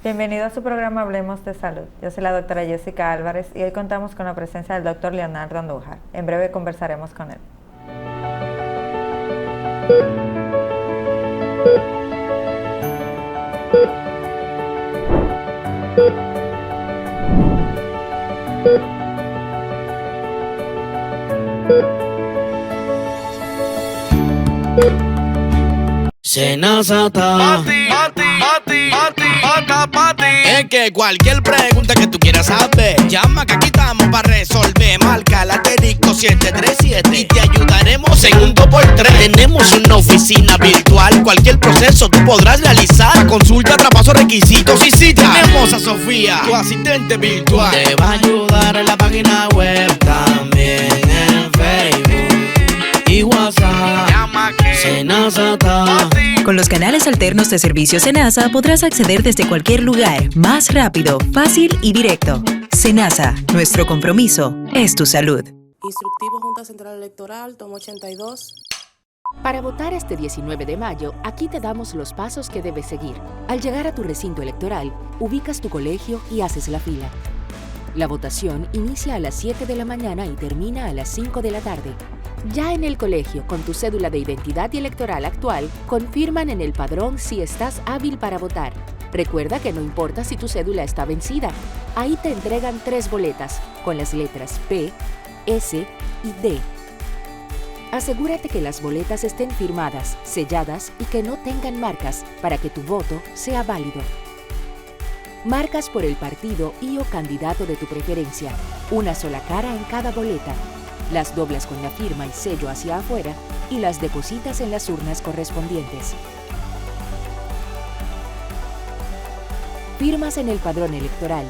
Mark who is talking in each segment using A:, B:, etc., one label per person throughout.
A: Bienvenido a su programa Hablemos de Salud. Yo soy la doctora Jessica Álvarez y hoy contamos con la presencia del doctor Leonardo Andújar. En breve conversaremos con él.
B: Senazata. Es que cualquier pregunta que tú quieras saber, llama que aquí estamos para resolver. Marca el asterisco 737 y te ayudaremos en un 2x3. Tenemos una oficina virtual, cualquier proceso tú podrás realizar. Consulta, traspaso, requisitos y cita. Tenemos a Sofía, tu asistente virtual. Te va a ayudar en la página web, también en Facebook y WhatsApp. Llama que Senazata.
C: Con los canales alternos de servicio Senasa podrás acceder desde cualquier lugar, más rápido, fácil y directo. Senasa, nuestro compromiso es tu salud.
D: Instructivo Junta Central Electoral, tomo 82.
E: Para votar este 19 de mayo, aquí te damos los pasos que debes seguir. Al llegar a tu recinto electoral, ubicas tu colegio y haces la fila. La votación inicia a las 7 de la mañana y termina a las 5 de la tarde. Ya en el colegio, con tu cédula de identidad y electoral actual, confirman en el padrón si estás hábil para votar. Recuerda que no importa si tu cédula está vencida. Ahí te entregan 3 boletas, con las letras P, S y D. Asegúrate que las boletas estén firmadas, selladas y que no tengan marcas para que tu voto sea válido. Marcas por el partido y o candidato de tu preferencia. Una sola cara en cada boleta. Las doblas con la firma y sello hacia afuera y las depositas en las urnas correspondientes. Firmas en el padrón electoral.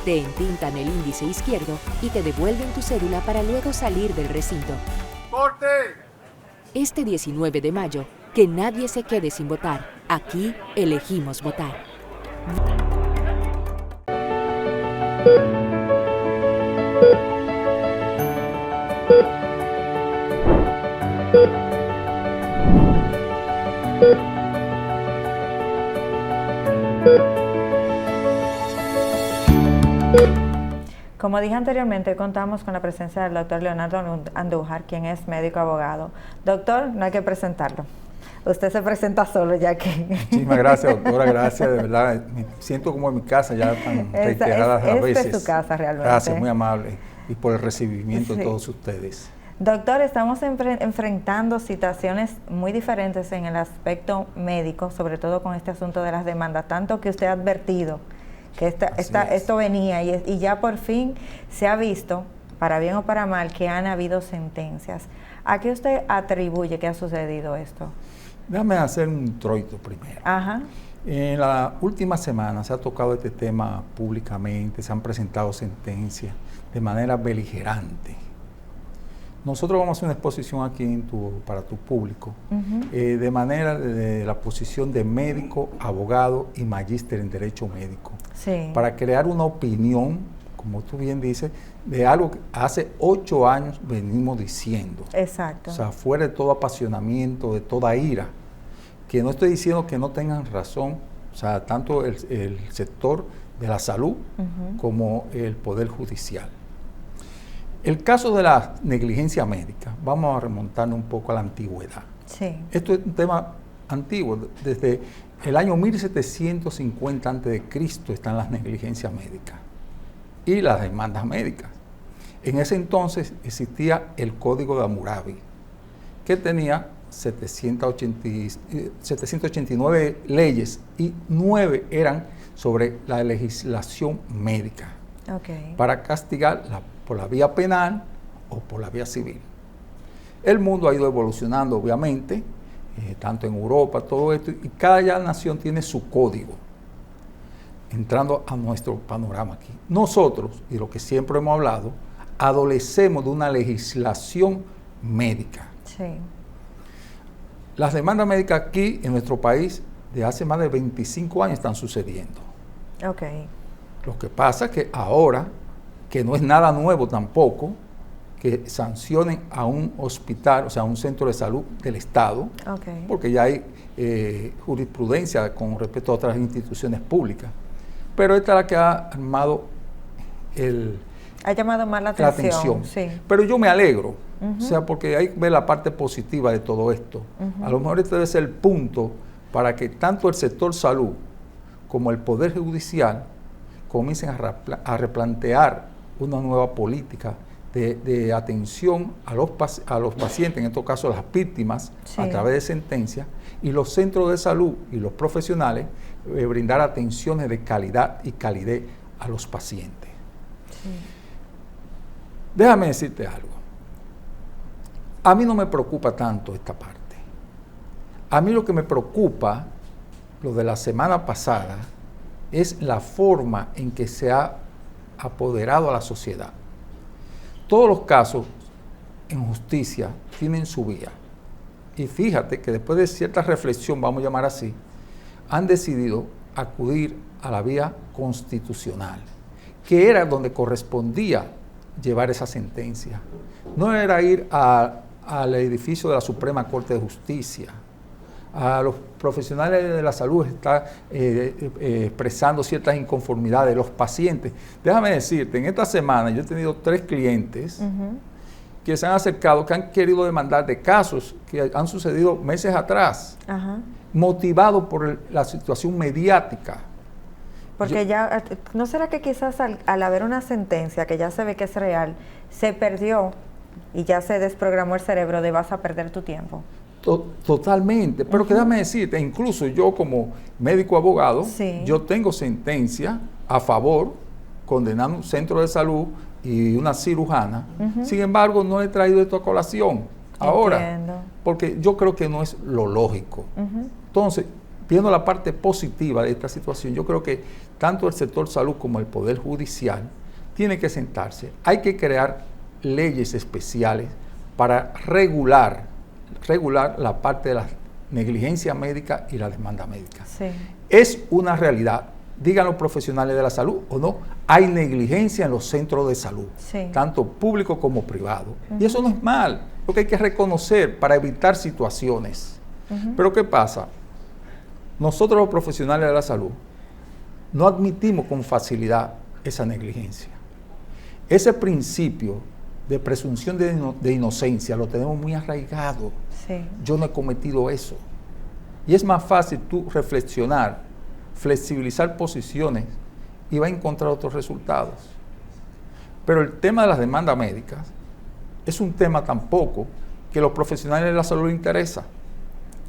E: Te entintan el índice izquierdo y te devuelven tu cédula para luego salir del recinto.
F: ¡Corte!
E: Este 19 de mayo, que nadie se quede sin votar. Aquí elegimos votar.
A: Como dije anteriormente, contamos con la presencia del doctor Leonardo Andújar, quien es médico abogado. Doctor, no hay que presentarlo. Usted se presenta solo ya que...
F: Muchísimas gracias, doctora, gracias, de verdad. Me siento como en mi casa ya tan reiteradas las veces.
A: Esta es su casa realmente.
F: Gracias, muy amable. Y por el recibimiento de todos ustedes.
A: Doctor, estamos enfrentando situaciones muy diferentes en el aspecto médico, sobre todo con este asunto de las demandas, tanto que usted ha advertido que esto venía y ya por fin se ha visto, para bien o para mal, que han habido sentencias. ¿A qué usted atribuye que ha sucedido esto?
F: Déjame hacer un introito primero.
A: Ajá.
F: En la última semana se ha tocado este tema públicamente, se han presentado sentencias de manera beligerante. Nosotros vamos a hacer una exposición aquí para tu público, de manera de la posición de médico, abogado y magíster en Derecho Médico, para crear una opinión, como tú bien dices, de algo que hace 8 años venimos diciendo.
A: Exacto.
F: O sea, fuera de todo apasionamiento, de toda ira, que no estoy diciendo que no tengan razón, o sea, tanto el sector de la salud como el Poder Judicial. El caso de la negligencia médica, vamos a remontarnos un poco a la antigüedad.
A: Sí.
F: Esto es un tema antiguo, desde el año 1750 a.C. están las negligencias médicas y las demandas médicas. En ese entonces existía el Código de Hammurabi, que tenía 789 leyes y 9 eran sobre la legislación médica, para castigar por la vía penal o por la vía civil. El mundo ha ido evolucionando, obviamente, tanto en Europa, todo esto, y cada nación tiene su código. Entrando a nuestro panorama aquí, nosotros, y lo que siempre hemos hablado, adolecemos de una legislación médica.
A: Sí.
F: Las demandas médicas aquí en nuestro país de hace más de 25 años están sucediendo.
A: Okay.
F: Lo que pasa es que ahora, que no es nada nuevo tampoco, que sancionen a un hospital, o sea, a un centro de salud del Estado,
A: okay,
F: porque ya hay jurisprudencia con respecto a otras instituciones públicas. Pero esta es la que ha armado
A: ha llamado más la atención. Sí.
F: Pero yo me alegro, o sea, porque hay que ver la parte positiva de todo esto. A lo mejor este debe ser el punto para que tanto el sector salud como el Poder Judicial comiencen a replantear una nueva política de atención a los pacientes, en estos casos a las víctimas, sí, a través de sentencias, y los centros de salud y los profesionales brindar atenciones de calidad y calidez a los pacientes. Sí. Déjame decirte algo. A mí no me preocupa tanto esta parte. A mí lo que me preocupa, lo de la semana pasada, es la forma en que se ha apoderado a la sociedad. Todos los casos en justicia tienen su vía. Y fíjate que después de cierta reflexión, vamos a llamar así, han decidido acudir a la vía constitucional, que era donde correspondía llevar esa sentencia. No era ir al edificio de la Suprema Corte de Justicia. A los profesionales de la salud están expresando ciertas inconformidades, los pacientes. Déjame decirte, en esta semana yo he tenido 3 clientes que se han acercado, que han querido demandar de casos que han sucedido meses atrás, motivados por la situación mediática.
A: Porque ya, ¿no será que quizás al haber una sentencia que ya se ve que es real, se perdió y ya se desprogramó el cerebro de vas a perder tu tiempo?
F: Totalmente, pero déjame decirte, incluso yo como médico abogado,
A: sí,
F: yo tengo sentencia a favor, condenando un centro de salud y una cirujana, sin embargo no he traído esto a colación ahora,
A: entiendo,
F: porque yo creo que no es lo lógico. Entonces, viendo la parte positiva de esta situación, yo creo que tanto el sector salud como el Poder Judicial tiene que sentarse. Hay que crear leyes especiales para regular la parte de la negligencia médica y la demanda médica.
A: Sí.
F: Es una realidad, digan los profesionales de la salud o no, hay negligencia en los centros de salud,
A: sí,
F: tanto público como privado. Y eso no es mal, lo que hay que reconocer para evitar situaciones. Pero ¿qué pasa? Nosotros los profesionales de la salud no admitimos con facilidad esa negligencia. Ese principio de presunción de inocencia lo tenemos muy arraigado.
A: Sí.
F: Yo no he cometido eso. Y es más fácil tú reflexionar, flexibilizar posiciones y va a encontrar otros resultados. Pero el tema de las demandas médicas es un tema tampoco que los profesionales de la salud les interesa.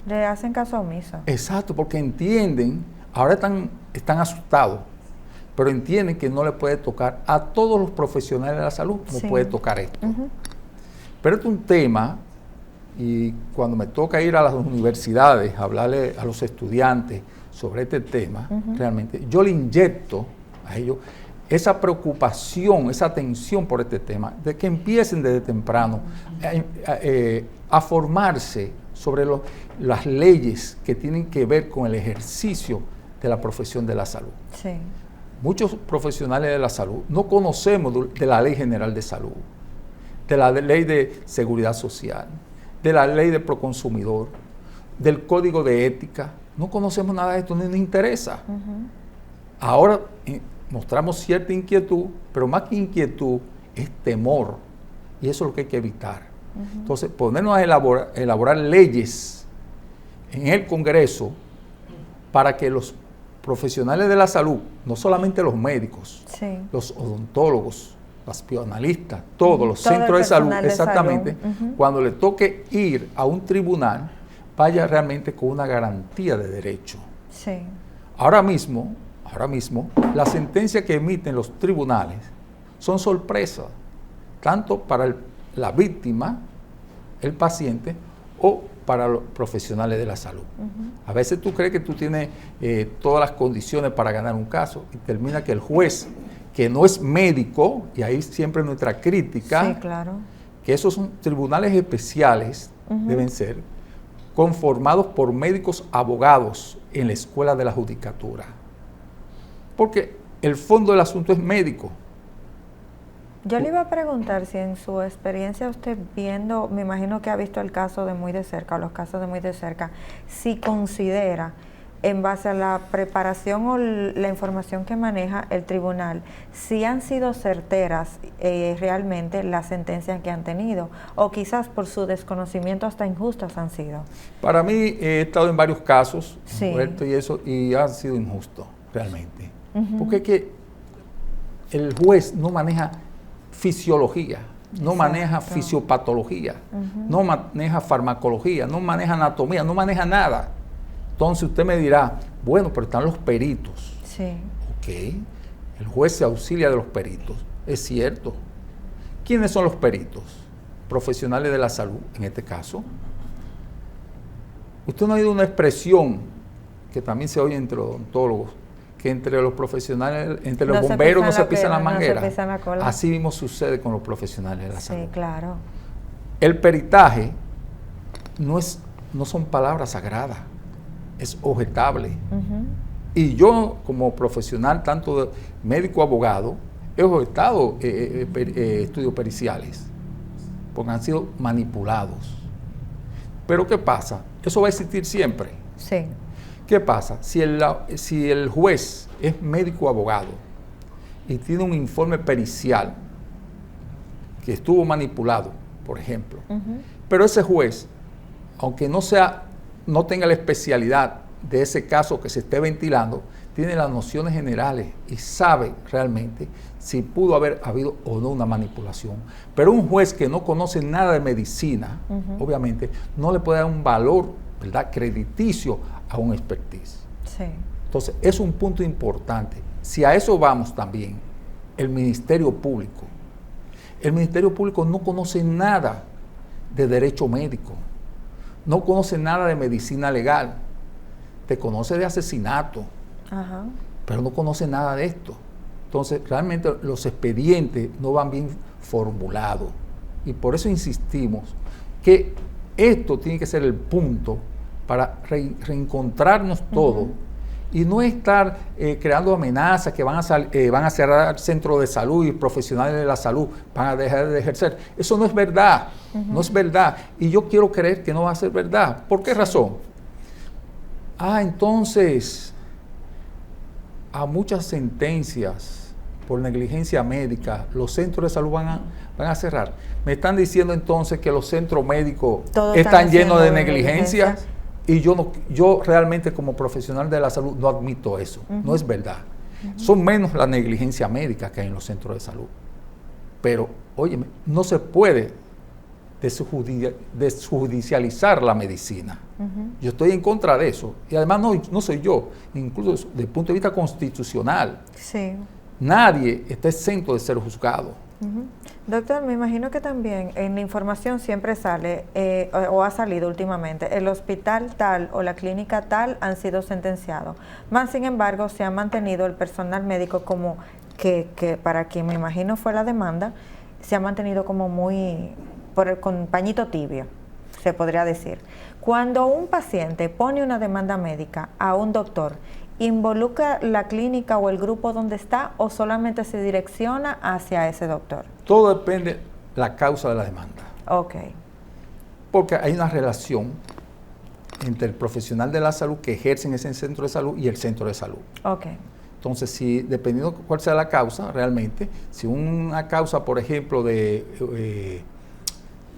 A: Le hacen caso omiso.
F: Exacto, porque entienden, ahora están asustados, pero entienden que no le puede tocar a todos los profesionales de la salud, no
A: sí,
F: puede tocar esto. Pero esto es un tema, y cuando me toca ir a las universidades a hablarle a los estudiantes sobre este tema, realmente yo le inyecto a ellos esa preocupación, esa atención por este tema, de que empiecen desde temprano a formarse sobre las leyes que tienen que ver con el ejercicio de la profesión de la salud.
A: Sí.
F: Muchos profesionales de la salud no conocemos de la Ley General de Salud, de la Ley de Seguridad Social, de la Ley de Proconsumidor, del Código de Ética. No conocemos nada de esto, no nos interesa. Ahora mostramos cierta inquietud, pero más que inquietud es temor, y eso es lo que hay que evitar. Entonces, ponernos a elaborar leyes en el Congreso para que los profesionales de la salud, no solamente los médicos,
A: sí,
F: los odontólogos, los psicoanalistas, todos los centros de salud, exactamente, cuando le toque ir a un tribunal, vaya realmente con una garantía de derecho.
A: Sí.
F: Ahora mismo, las sentencias que emiten los tribunales son sorpresas, tanto para la víctima, el paciente, o para los profesionales de la salud. A veces tú crees que tú tienes todas las condiciones para ganar un caso y termina que el juez, que no es médico, y ahí siempre nuestra crítica,
A: sí, claro,
F: que esos son tribunales especiales, deben ser, conformados por médicos abogados en la Escuela de la Judicatura. Porque el fondo del asunto es médico.
A: Yo le iba a preguntar si en su experiencia usted viendo, me imagino que ha visto el caso de muy de cerca, o los casos de muy de cerca, si considera, en base a la preparación o la información que maneja el tribunal, si han sido certeras realmente las sentencias que han tenido, o quizás por su desconocimiento hasta injustas han sido.
F: Para mí he estado en varios casos,
A: sí,
F: y han sido injustos realmente. Porque es que el juez no maneja fisiología, no maneja fisiopatología, no maneja farmacología, no maneja anatomía, no maneja nada. Entonces usted me dirá, bueno, pero están los peritos.
A: Sí.
F: Ok, el juez se auxilia de los peritos, es cierto. ¿Quiénes son los peritos? Profesionales de la salud, en este caso. Usted no ha oído una expresión que también se oye entre los odontólogos, que entre los profesionales, entre los bomberos no se pisan la manguera. Así mismo sucede con los profesionales de la salud.
A: Sí, claro.
F: El peritaje no son palabras sagradas, es objetable. Y yo, como profesional, tanto de médico abogado, he objetado estudios periciales, porque han sido manipulados. Pero ¿qué pasa? Eso va a existir siempre.
A: Sí.
F: ¿Qué pasa? Si el juez es médico abogado y tiene un informe pericial que estuvo manipulado, por ejemplo, pero ese juez, aunque no tenga la especialidad de ese caso que se esté ventilando, tiene las nociones generales y sabe realmente si pudo haber habido o no una manipulación. Pero un juez que no conoce nada de medicina, obviamente, no le puede dar un valor, ¿verdad?, crediticio a un expertise.
A: Sí.
F: Entonces, es un punto importante. Si a eso vamos también, el Ministerio Público. El Ministerio Público no conoce nada de derecho médico, no conoce nada de medicina legal, te conoce de asesinato, pero no conoce nada de esto. Entonces, realmente los expedientes no van bien formulados. Y por eso insistimos que esto tiene que ser el punto para reencontrarnos todos y no estar creando amenazas que van a cerrar centros de salud y profesionales de la salud van a dejar de ejercer. Eso no es verdad, no es verdad. Y yo quiero creer que no va a ser verdad. ¿Por qué razón? Entonces, a muchas sentencias por negligencia médica, los centros de salud van a cerrar. Me están diciendo entonces que los centros médicos están llenos de negligencia. Y yo realmente como profesional de la salud no admito eso, no es verdad. Son menos la negligencia médica que hay en los centros de salud. Pero, óyeme, no se puede desjudicializar la medicina. Yo estoy en contra de eso. Y además no soy yo, incluso desde el punto de vista constitucional.
A: Sí.
F: Nadie está exento de ser juzgado.
A: Doctor, me imagino que también en la información siempre sale, o ha salido últimamente, el hospital tal o la clínica tal han sido sentenciados. Más sin embargo, se ha mantenido el personal médico como que para quien me imagino fue la demanda, se ha mantenido como muy, con pañito tibio, se podría decir. Cuando un paciente pone una demanda médica a un doctor, ¿involucra la clínica o el grupo donde está o solamente se direcciona hacia ese doctor?
F: Todo depende de la causa de la demanda.
A: Ok.
F: Porque hay una relación entre el profesional de la salud que ejerce en ese centro de salud y el centro de salud.
A: Ok.
F: Entonces, dependiendo cuál sea la causa, realmente, si una causa, por ejemplo, de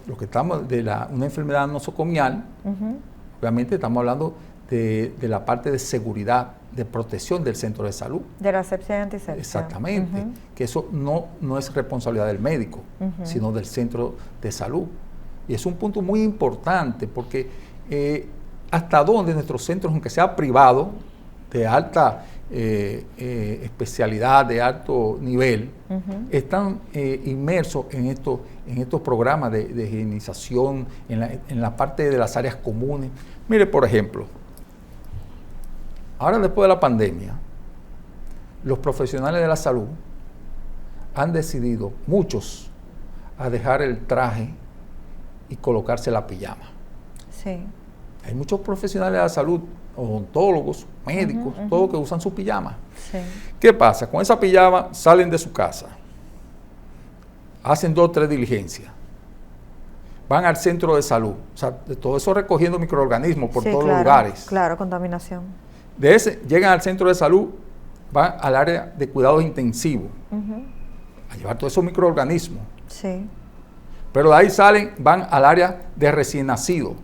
F: lo que estamos una enfermedad nosocomial, obviamente estamos hablando de la parte de seguridad, de protección del centro de salud.
A: De la asepsia y antisepsia.
F: Exactamente, que eso no es responsabilidad del médico, sino del centro de salud. Y es un punto muy importante porque hasta dónde nuestros centros, aunque sea privado, de alta especialidad, de alto nivel, están inmersos en estos programas de higienización, en la parte de las áreas comunes. Mire, por ejemplo, ahora después de la pandemia, los profesionales de la salud han decidido, muchos, a dejar el traje y colocarse la pijama.
A: Sí.
F: Hay muchos profesionales de la salud, odontólogos, médicos, todos que usan su pijama. Sí. ¿Qué pasa? Con esa pijama salen de su casa, hacen 2 o 3 diligencias, van al centro de salud, o sea, de todo eso recogiendo microorganismos por todos los lugares.
A: Claro, contaminación.
F: De ese, llegan al centro de salud, van al área de cuidados intensivos, a llevar todos esos microorganismos.
A: Sí.
F: Pero de ahí salen, van al área de recién nacido.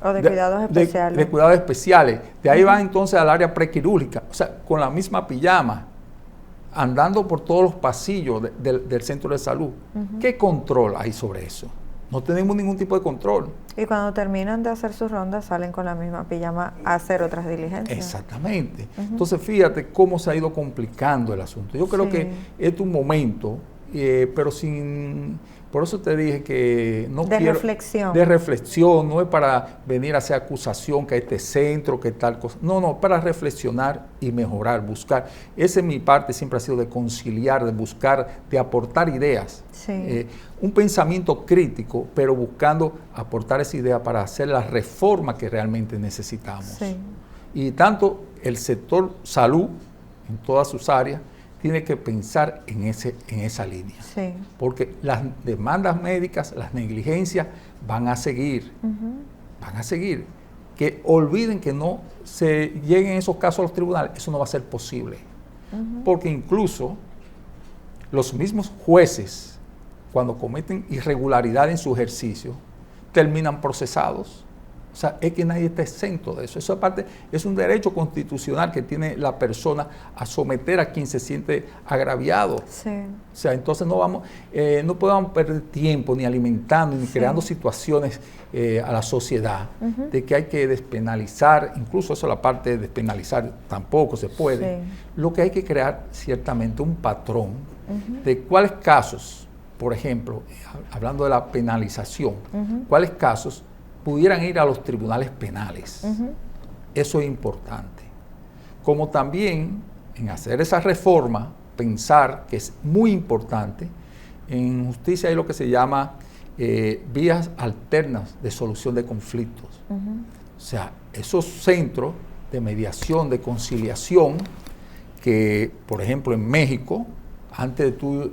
A: O de cuidados especiales.
F: De cuidados especiales. De ahí van entonces al área prequirúrgica, o sea, con la misma pijama, andando por todos los pasillos del centro de salud. ¿Qué control hay sobre eso? No tenemos ningún tipo de control.
A: Y cuando terminan de hacer sus rondas, salen con la misma pijama a hacer otras diligencias.
F: Exactamente. Entonces, fíjate cómo se ha ido complicando el asunto. Yo creo que es un momento, pero sin... Por eso te dije que no quiero...
A: Reflexión.
F: De reflexión, no es para venir a hacer acusación que este centro, que tal cosa. No, para reflexionar y mejorar, buscar. Esa es mi parte, siempre ha sido de conciliar, de buscar, de aportar ideas.
A: Sí.
F: Un pensamiento crítico, pero buscando aportar esa idea para hacer la reforma que realmente necesitamos.
A: Sí.
F: Y tanto el sector salud, en todas sus áreas, tiene que pensar en esa línea.
A: Sí.
F: Porque las demandas médicas, las negligencias van a seguir. Van a seguir. Que olviden que no se lleguen esos casos a los tribunales, eso no va a ser posible. Porque incluso los mismos jueces, cuando cometen irregularidad en su ejercicio, terminan procesados. O sea, es que nadie está exento de eso. Eso aparte es un derecho constitucional que tiene la persona a someter a quien se siente agraviado.
A: Sí.
F: O sea, entonces no podemos perder tiempo ni alimentando ni creando situaciones a la sociedad de que hay que despenalizar, incluso eso la parte de despenalizar tampoco se puede. Sí. Lo que hay que crear ciertamente un patrón de cuáles casos, por ejemplo, hablando de la penalización, cuáles casos pudieran ir a los tribunales penales. Eso es importante. Como también en hacer esa reforma, pensar que es muy importante, en justicia hay lo que se llama vías alternas de solución de conflictos. O sea, esos centros de mediación, de conciliación, que por ejemplo en México, antes de tú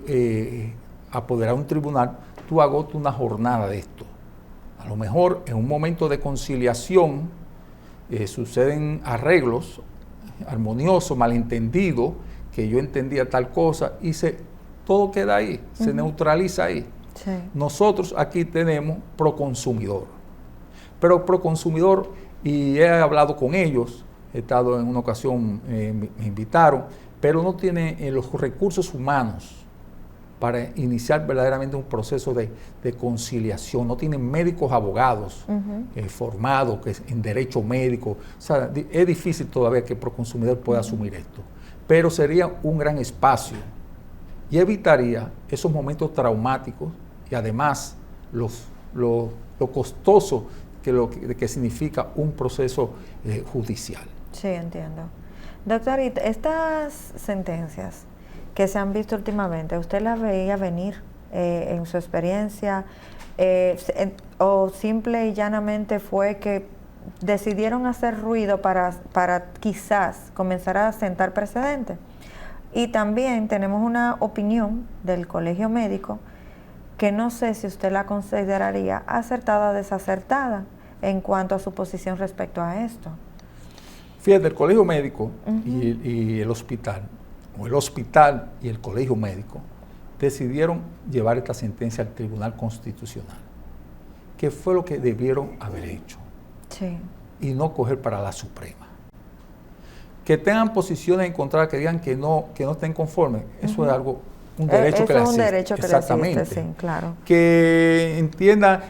F: apoderar un tribunal, tú agotas una jornada de esto. A lo mejor en un momento de conciliación suceden arreglos armoniosos, malentendidos, que yo entendía tal cosa y todo queda ahí, se neutraliza ahí.
A: Sí.
F: Nosotros aquí tenemos Proconsumidor, pero Proconsumidor, y he hablado con ellos, he estado en una ocasión, me invitaron, pero no tiene los recursos humanos para iniciar verdaderamente un proceso de conciliación. No tienen médicos abogados formados en derecho médico. O sea, es difícil todavía que Proconsumidor pueda asumir esto. Pero sería un gran espacio y evitaría esos momentos traumáticos y además lo costoso que significa un proceso judicial.
A: Sí, entiendo. Doctor, estas sentencias que se han visto últimamente, ¿usted las veía venir en su experiencia o simple y llanamente fue que decidieron hacer ruido para quizás comenzar a sentar precedentes? Y también tenemos una opinión del Colegio Médico que no sé si usted la consideraría acertada o desacertada en cuanto a su posición respecto a esto.
F: Fíjate, el Colegio Médico y el hospital, o el hospital y el Colegio Médico, decidieron llevar esta sentencia al Tribunal Constitucional, que fue lo que debieron haber hecho,
A: sí,
F: y no coger para la Suprema. Que tengan posiciones encontradas, que digan que no estén conformes, eso es algo, un derecho que les existe.
A: Es un derecho que
F: exactamente,
A: les existe, sí, claro.
F: Que entiendan,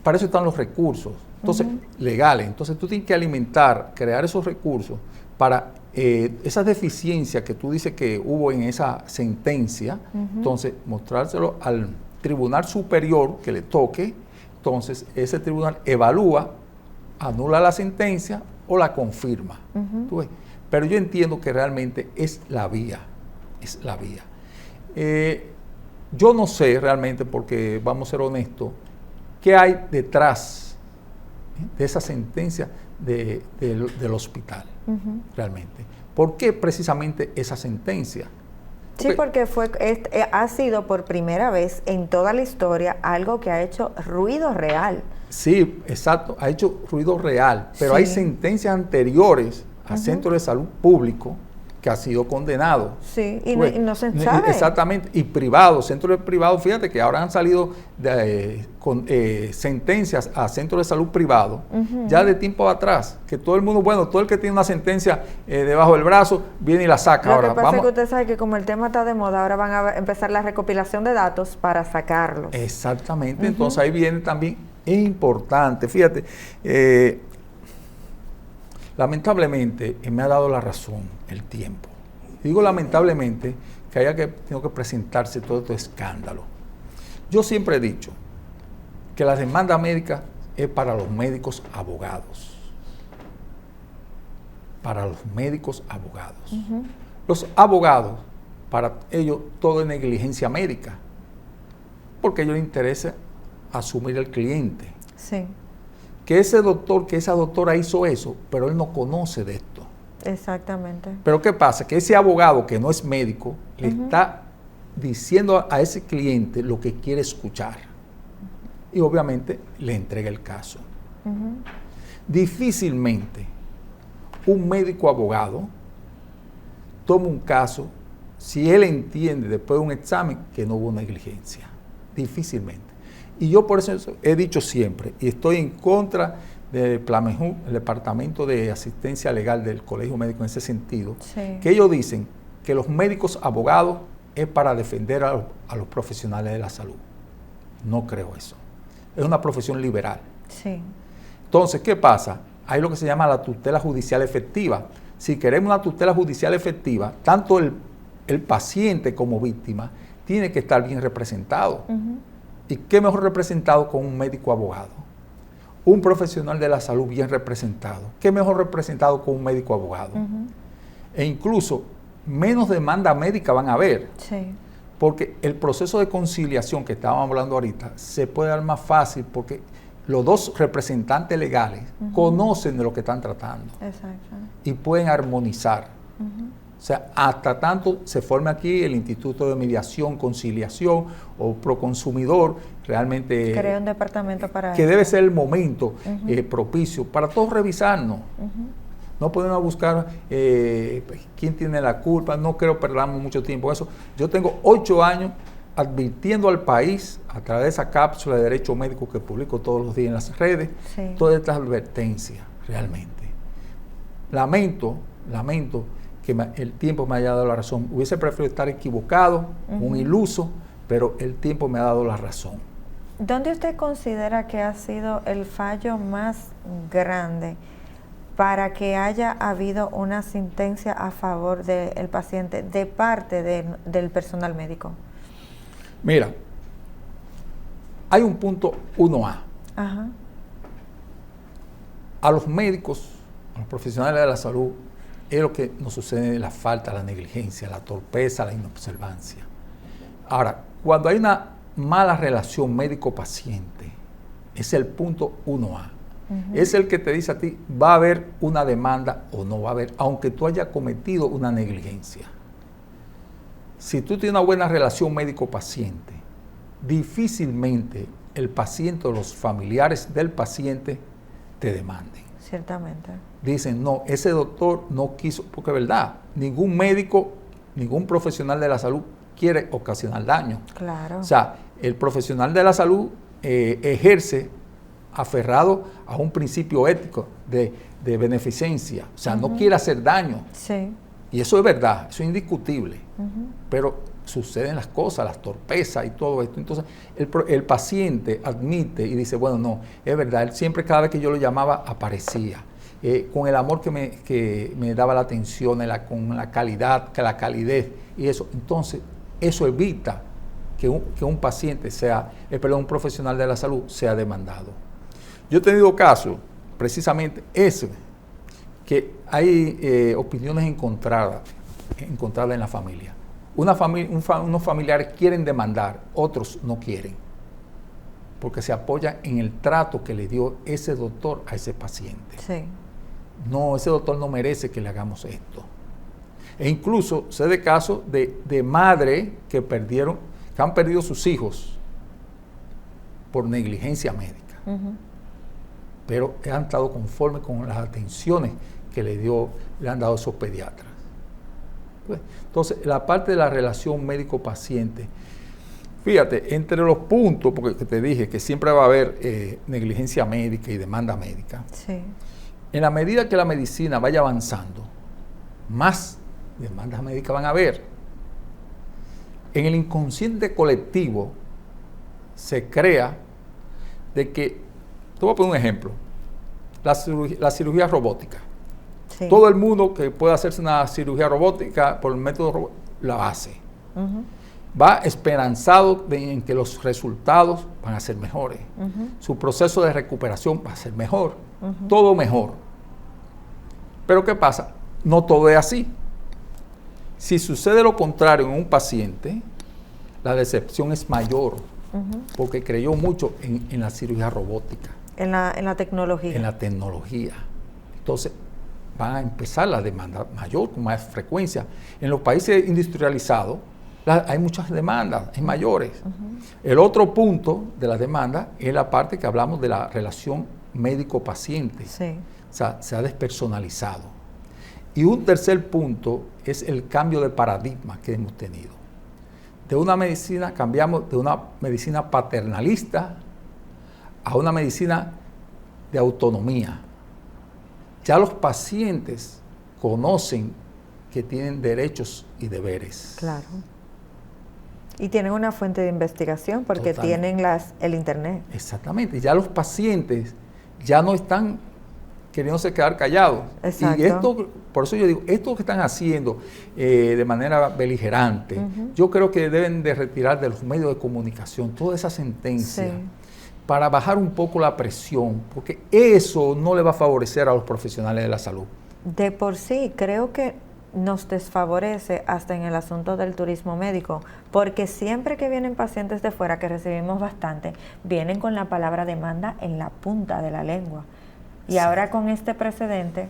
F: para eso están los recursos, entonces, legales. Entonces tú tienes que alimentar, crear esos recursos para esas deficiencias que tú dices que hubo en esa sentencia, entonces mostrárselo al Tribunal Superior que le toque, entonces ese tribunal evalúa, anula la sentencia o la confirma. ¿Tú ves? Pero yo entiendo que realmente es la vía, es la vía. Yo no sé realmente, porque vamos a ser honestos, qué hay detrás de esa sentencia del hospital, realmente. ¿Por qué precisamente esa sentencia?
A: Sí, porque ha sido por primera vez en toda la historia algo que ha hecho ruido real.
F: Sí, exacto, ha hecho ruido real, pero hay sentencias anteriores a centros de salud público que ha sido condenado.
A: Sí, y no se sabe.
F: Exactamente, y privados, centros privados, fíjate que ahora han salido sentencias a centros de salud privados, ya de tiempo atrás, que todo el mundo, bueno, todo el que tiene una sentencia debajo del brazo, viene y la saca.
A: Lo que pasa es que usted sabe que como el tema está de moda, ahora van a empezar la recopilación de datos para sacarlos.
F: Exactamente, entonces ahí viene también, es importante, fíjate, lamentablemente me ha dado la razón el tiempo. Digo lamentablemente que tengo que presentarse todo este escándalo. Yo siempre he dicho que la demanda médica es para los médicos abogados. Para los médicos abogados. Los abogados, para ellos todo es negligencia médica, porque a ellos les interesa asumir el cliente.
A: Sí.
F: Que ese doctor, que esa doctora hizo eso, pero él no conoce de esto.
A: Exactamente.
F: Pero ¿qué pasa? Que ese abogado que no es médico le está diciendo a ese cliente lo que quiere escuchar. Y obviamente le entrega el caso. Difícilmente un médico abogado toma un caso si él entiende después de un examen que no hubo negligencia. Difícilmente. Y yo por eso he dicho siempre, y estoy en contra del PLAMEJU, el Departamento de Asistencia Legal del Colegio Médico en ese sentido, que ellos dicen que los médicos abogados es para defender a los profesionales de la salud. No creo eso. Es una profesión liberal.
A: Sí.
F: Entonces, ¿qué pasa? Hay lo que se llama la tutela judicial efectiva. Si queremos una tutela judicial efectiva, tanto el paciente como víctima tiene que estar bien representado. ¿Y qué mejor representado con un médico abogado? Un profesional de la salud bien representado. ¿Qué mejor representado con un médico abogado? E incluso menos demanda médica van a haber.
A: Sí.
F: Porque el proceso de conciliación que estábamos hablando ahorita se puede dar más fácil porque los dos representantes legales conocen de lo que están tratando.
A: Exacto.
F: Y pueden armonizar. O sea, hasta tanto se forme aquí el Instituto de Mediación, Conciliación o Proconsumidor, realmente...
A: Crea un departamento para
F: que debe ser el momento propicio para todos revisarnos. No podemos buscar quién tiene la culpa, no creo perdamos mucho tiempo en eso. Yo tengo 8 años advirtiendo al país, a través de esa cápsula de Derecho Médico que publico todos los días en las redes, todas estas advertencias, realmente. Lamento que el tiempo me haya dado la razón. Hubiese preferido estar equivocado, un iluso, pero el tiempo me ha dado la razón.
A: ¿Dónde usted considera que ha sido el fallo más grande para que haya habido una sentencia a favor del paciente de parte del personal médico?
F: Mira, hay un punto 1A. A los médicos, a los profesionales de la salud, es lo que nos sucede: la falta, la negligencia, la torpeza, la inobservancia. Ahora, cuando hay una mala relación médico-paciente, es el punto 1A. Es el que te dice a ti, va a haber una demanda o no va a haber, aunque tú hayas cometido una negligencia. Si tú tienes una buena relación médico-paciente, difícilmente el paciente o los familiares del paciente te demanden.
A: Ciertamente.
F: Dicen, no, ese doctor no quiso, porque es verdad, ningún médico, ningún profesional de la salud quiere ocasionar daño.
A: Claro.
F: O sea, el profesional de la salud ejerce aferrado a un principio ético de beneficencia, o sea, no quiere hacer daño.
A: Sí.
F: Y eso es verdad, eso es indiscutible, pero suceden las cosas, las torpezas y todo esto. Entonces, el paciente admite y dice, bueno, no, es verdad, él siempre, cada vez que yo lo llamaba, aparecía. Con el amor que me daba la atención, con la calidad, la calidez y eso. Entonces, eso evita que un paciente un profesional de la salud sea demandado. Yo he tenido casos, precisamente ese, que hay opiniones encontradas en la familia. Unos familiares quieren demandar, otros no quieren. porque se apoya en el trato que le dio ese doctor a ese paciente.
A: Sí.
F: No, ese doctor no merece que le hagamos esto. E incluso sé de casos de madres que han perdido sus hijos por negligencia médica, pero han estado conformes con las atenciones que le han dado esos pediatras. Entonces, la parte de la relación médico-paciente, fíjate, entre los puntos, porque te dije que siempre va a haber negligencia médica y demanda médica,
A: sí.
F: En la medida que la medicina vaya avanzando, más demandas médicas van a haber. En el inconsciente colectivo se crea de que, te voy a poner un ejemplo, la cirugía robótica. Sí. Todo el mundo que pueda hacerse una cirugía robótica por el método robótico, la hace. Va esperanzado en que los resultados van a ser mejores. Su proceso de recuperación va a ser mejor. Todo mejor. Pero ¿qué pasa? No todo es así. Si sucede lo contrario en un paciente, la decepción es mayor, porque creyó mucho en la cirugía robótica.
A: En la tecnología.
F: En la tecnología. Entonces, van a empezar la demanda mayor, con más frecuencia. En los países industrializados, hay muchas demandas, hay mayores. El otro punto de la demanda es la parte que hablamos de la relación médico-paciente.
A: Sí.
F: O sea, se ha despersonalizado. Y un tercer punto es el cambio de paradigma que hemos tenido. De una medicina, cambiamos de una medicina paternalista a una medicina de autonomía. Ya los pacientes conocen que tienen derechos y deberes.
A: Claro. Y tienen una fuente de investigación porque tienen el internet.
F: Exactamente. Ya los pacientes ya no están queriéndose quedar callados.
A: Exacto.
F: Y esto, por eso yo digo, esto que están haciendo de manera beligerante, yo creo que deben de retirar de los medios de comunicación toda esa sentencia. Sí. Para bajar un poco la presión, porque eso no le va a favorecer a los profesionales de la salud.
A: De por sí, creo que nos desfavorece hasta en el asunto del turismo médico, porque siempre que vienen pacientes de fuera, que recibimos bastante, vienen con la palabra demanda en la punta de la lengua. Y sí. Ahora con este precedente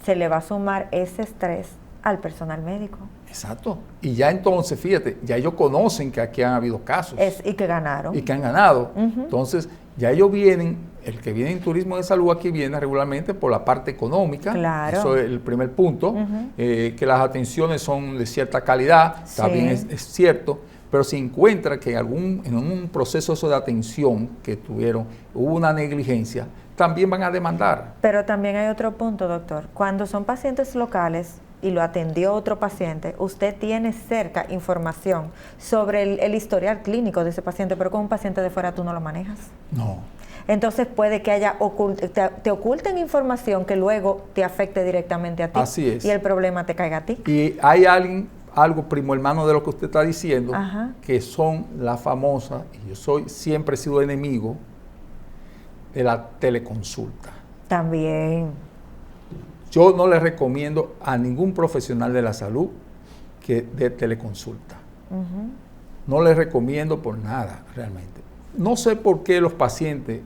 A: se le va a sumar ese estrés al personal médico.
F: Exacto. Y ya entonces, fíjate, ya ellos conocen que aquí han habido casos.
A: Y que ganaron.
F: Y que han ganado. Entonces, ya ellos vienen, el que viene en turismo de salud aquí viene regularmente por la parte económica.
A: Claro.
F: Eso es el primer punto. Que las atenciones son de cierta calidad, sí. También es cierto. Pero si encuentra que en un proceso de atención que tuvieron hubo una negligencia, también van a demandar.
A: Pero también hay otro punto, doctor. Cuando son pacientes locales y lo atendió otro paciente, usted tiene cerca información sobre el historial clínico de ese paciente, pero con un paciente de fuera tú no lo manejas.
F: No.
A: Entonces puede que te oculten información que luego te afecte directamente a ti.
F: Así es.
A: Y el problema te caiga a ti.
F: Y hay algo primo hermano de lo que usted está diciendo, que son las famosas, y yo siempre he sido enemigo de la teleconsulta.
A: También.
F: Yo no le recomiendo a ningún profesional de la salud que dé teleconsulta. No le recomiendo por nada, realmente. No sé por qué los pacientes,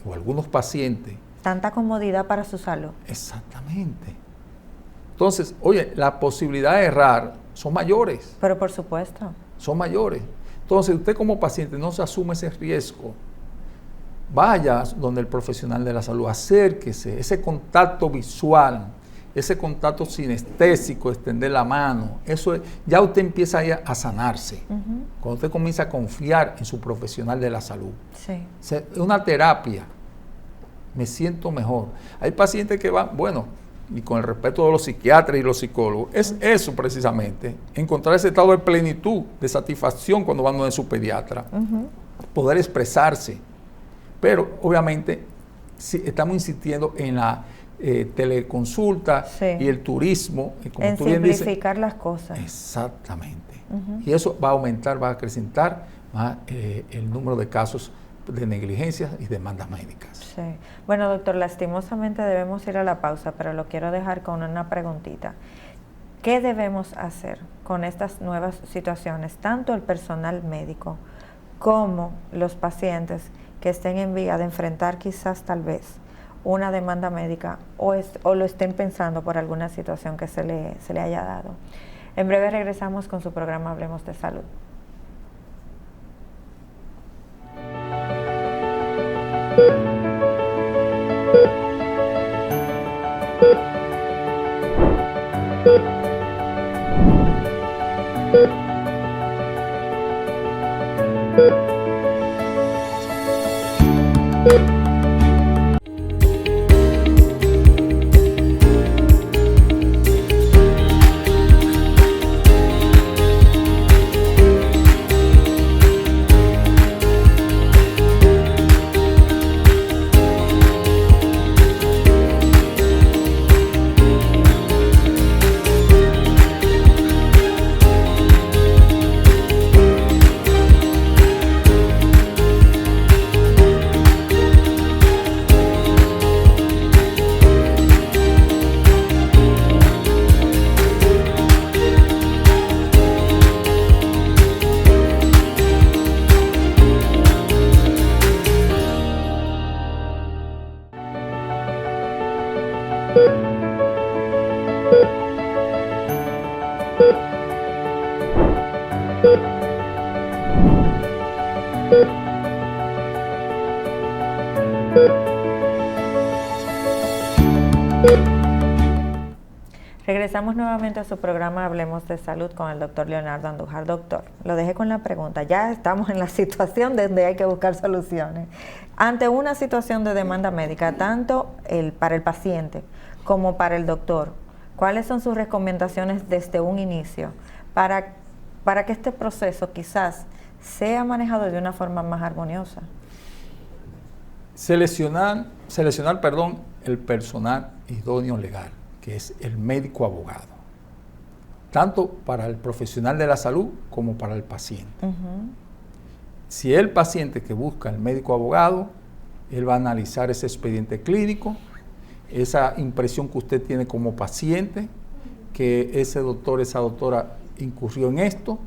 F: o algunos pacientes...
A: Tanta comodidad para su salud.
F: Exactamente. Entonces, oye, la posibilidad de errar son mayores.
A: Pero por supuesto.
F: Son mayores. Entonces, usted como paciente no se asume ese riesgo. Vaya donde el profesional de la salud, acérquese, ese contacto visual, ese contacto sinestésico, extender la mano, eso es, ya usted empieza a sanarse. Cuando usted comienza a confiar en su profesional de la salud.
A: Sí.
F: Es una terapia. Me siento mejor. Hay pacientes que van, bueno, y con el respeto de los psiquiatras y los psicólogos, es eso precisamente, encontrar ese estado de plenitud, de satisfacción cuando van donde su pediatra, poder expresarse. Pero obviamente si estamos insistiendo en la teleconsulta y el turismo. Como
A: en simplificar las cosas.
F: Exactamente. Y eso va a aumentar, va a acrecentar más el número de casos de negligencias y demandas médicas.
A: Sí. Bueno, doctor, lastimosamente debemos ir a la pausa, pero lo quiero dejar con una preguntita. ¿Qué debemos hacer con estas nuevas situaciones, tanto el personal médico como los pacientes que estén en vía de enfrentar quizás tal vez una demanda médica o lo estén pensando por alguna situación que se le haya dado. En breve regresamos con su programa Hablemos de Salud. Regresamos nuevamente a su programa Hablemos de Salud con el doctor Leonardo Andújar. Doctor, lo dejé con la pregunta. Ya estamos en la situación donde hay que buscar soluciones. Ante una situación de demanda médica, tanto para el paciente como para el doctor, ¿cuáles son sus recomendaciones desde un inicio para que este proceso quizás sea manejado de una forma más armoniosa?
F: Seleccionar el personal idóneo legal, que es el médico abogado, tanto para el profesional de la salud como para el paciente. Si el paciente que busca el médico abogado, él va a analizar ese expediente clínico, esa impresión que usted tiene como paciente, que ese doctor, esa doctora incurrió en esto,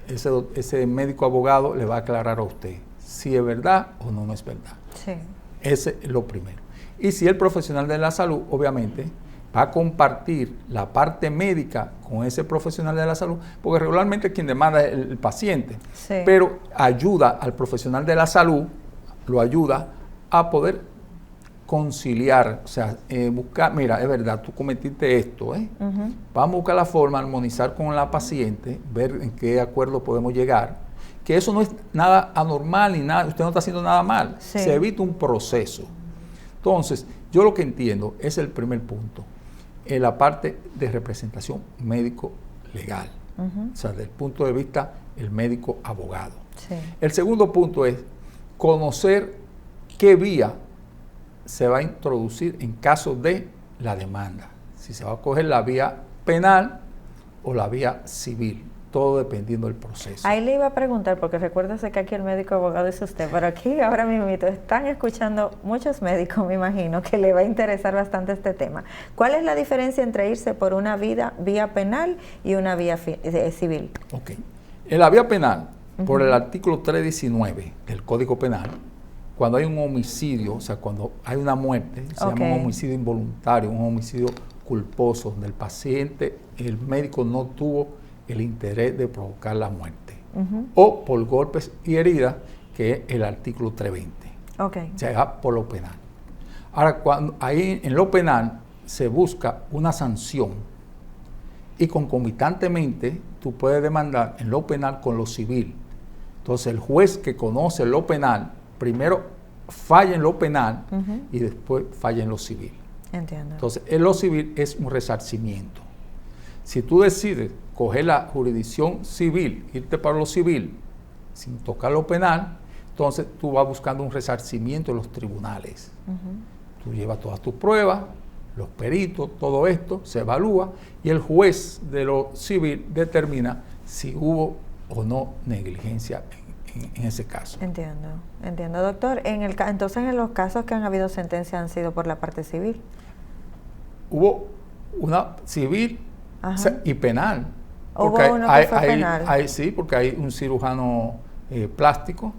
F: ese médico abogado le va a aclarar a usted si es verdad o no es verdad.
A: Sí.
F: Ese es lo primero. Y si el profesional de la salud, obviamente, va a compartir la parte médica con ese profesional de la salud, porque regularmente quien demanda es el paciente, sí, pero ayuda al profesional de la salud, lo ayuda a poder conciliar, o sea, buscar, mira, es verdad, tú cometiste esto, vamos a buscar la forma, armonizar con la paciente, ver en qué acuerdo podemos llegar, que eso no es nada anormal ni nada, usted no está haciendo nada mal, sí, se evita un proceso. Entonces, yo lo que entiendo es el primer punto, en la parte de representación médico-legal, o sea, desde el punto de vista el médico abogado. Sí. El segundo punto es conocer qué vía se va a introducir en caso de la demanda, si se va a coger la vía penal o la vía civil, todo dependiendo del proceso.
A: Ahí le iba a preguntar, porque recuérdese que aquí el médico abogado es usted, pero aquí ahora mismo están escuchando muchos médicos, me imagino, que le va a interesar bastante este tema. ¿Cuál es la diferencia entre irse por una vía penal y una vía civil?
F: Ok. En la vía penal, por el artículo 319 del Código Penal, cuando hay un homicidio, o sea, cuando hay una muerte, se llama un homicidio involuntario, un homicidio culposo, donde el paciente, el médico no tuvo el interés de provocar la muerte, o por golpes y heridas, que es el artículo 320. O sea, por lo penal. Ahora, cuando ahí en lo penal se busca una sanción y concomitantemente tú puedes demandar en lo penal con lo civil. Entonces el juez que conoce lo penal primero falla en lo penal y después falla en lo civil.
A: Entiendo.
F: Entonces en lo civil es un resarcimiento. Si tú decides coger la jurisdicción civil, irte para lo civil sin tocar lo penal, entonces tú vas buscando un resarcimiento en los tribunales. Tú llevas todas tus pruebas, los peritos, todo esto se evalúa y el juez de lo civil determina si hubo o no negligencia en ese caso.
A: Entiendo, doctor. Entonces, en los casos que han habido sentencias han sido por la parte civil.
F: Hubo una civil y penal.
A: Hubo uno que fue penal.
F: Sí, porque hay un cirujano plástico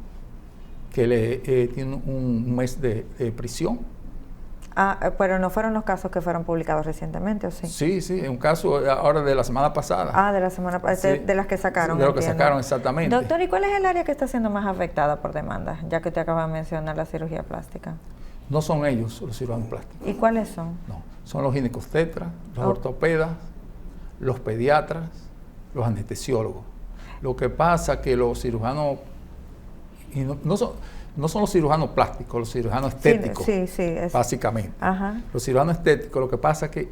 F: que le tiene un mes de prisión.
A: Pero no fueron los casos que fueron publicados recientemente, ¿o sí?
F: Sí, sí, un caso ahora de la semana pasada.
A: De la semana pasada, de las que sacaron.
F: De lo que sacaron, exactamente.
A: Doctor, ¿y cuál es el área que está siendo más afectada por demandas, ya que usted acaba de mencionar la cirugía plástica?
F: No son ellos los cirujanos plásticos.
A: ¿Y cuáles son?
F: No, son los ginecobstetras, los ortopedas, los pediatras, los anestesiólogos. Lo que pasa es que los cirujanos, y no son los cirujanos plásticos, los cirujanos estéticos, básicamente.
A: Ajá.
F: Los cirujanos estéticos, lo que pasa es que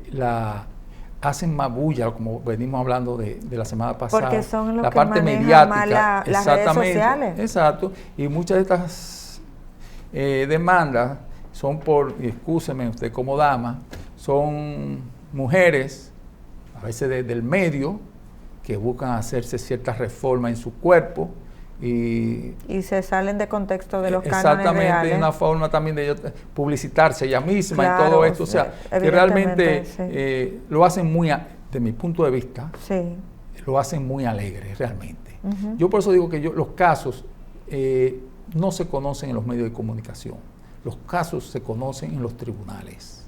F: hacen más bulla, como venimos hablando de la semana pasada.
A: Porque son los
F: la
A: que
F: parte
A: manejan
F: mediática,
A: más las redes sociales.
F: Exacto, y muchas de estas demandas son por, y excúseme usted como dama, son mujeres, a veces del medio, que buscan hacerse ciertas reformas en su cuerpo y se
A: salen de contexto de los cánones
F: exactamente,
A: reales.
F: de una forma también de publicitarse ella misma, claro, y todo esto, o sea, que realmente lo hacen muy, de mi punto de vista, lo hacen muy alegre realmente. Yo por eso digo que los casos no se conocen en los medios de comunicación, los casos se conocen en los tribunales.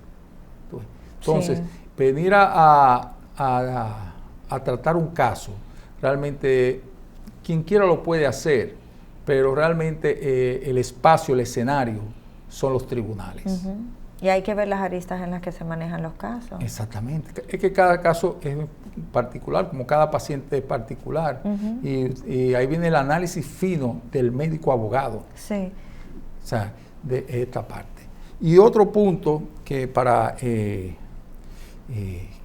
F: Entonces, venir a tratar un caso, realmente quien quiera lo puede hacer, pero realmente el espacio, el escenario son los tribunales.
A: Y hay que ver las aristas en las que se manejan los casos.
F: Exactamente. Es que cada caso es particular, como cada paciente es particular. Y ahí viene el análisis fino del médico abogado.
A: Sí.
F: O sea, de esta parte. Y otro punto que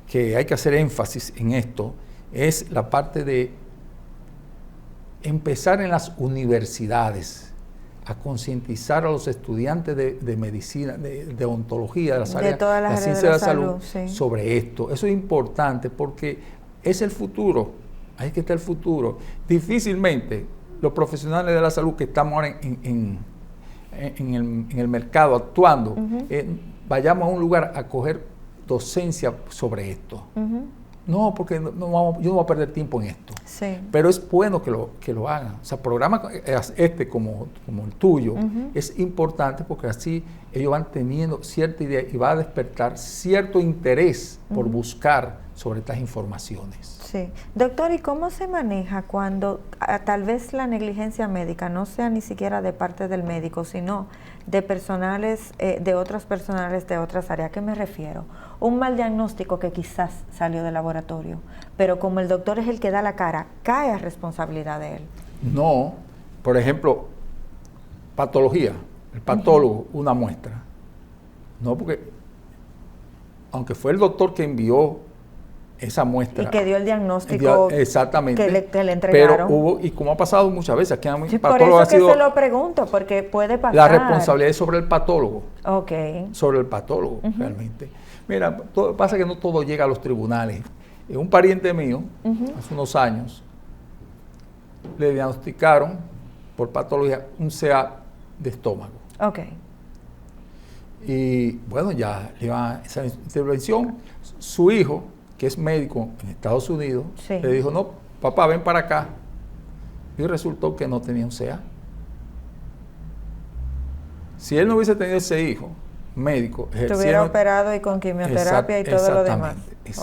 F: que hay que hacer énfasis en esto es la parte de empezar en las universidades a concientizar a los estudiantes de medicina, de odontología, de las áreas de la ciencia de la salud, sobre esto. Eso es importante porque es el futuro, ahí que está el futuro. Difícilmente los profesionales de la salud que estamos ahora en el mercado actuando, vayamos a un lugar a coger docencia sobre esto. No, porque yo no voy a perder tiempo en esto. Pero es bueno que lo hagan. O sea, programas como el tuyo es importante porque así ellos van teniendo cierta idea y va a despertar cierto interés por buscar sobre estas informaciones.
A: Sí. Doctor, ¿y cómo se maneja cuando tal vez la negligencia médica no sea ni siquiera de parte del médico, sino de personales, de otros personales de otras áreas? ¿A qué me refiero? Un mal diagnóstico que quizás salió del laboratorio, pero como el doctor es el que da la cara, cae a responsabilidad de él.
F: No, por ejemplo, patología, el patólogo, una muestra. No, porque aunque fue el doctor que envió esa muestra.
A: Y que dio el diagnóstico
F: exactamente,
A: que le entregaron.
F: Pero hubo, y como ha pasado muchas veces, aquí
A: sí, por eso que se lo pregunto, porque puede pasar.
F: La responsabilidad es sobre el patólogo.
A: Ok.
F: Sobre el patólogo, realmente. Mira, pasa que no todo llega a los tribunales. Un pariente mío, hace unos años, le diagnosticaron por patología un CA de estómago.
A: Ok.
F: Y bueno, ya le iban a esa intervención. Su hijo, que es médico en Estados Unidos, le dijo, no, papá, ven para acá. Y resultó que no tenía un CA. Si él no hubiese tenido ese hijo médico,
A: estuviera operado y con quimioterapia y todo lo demás.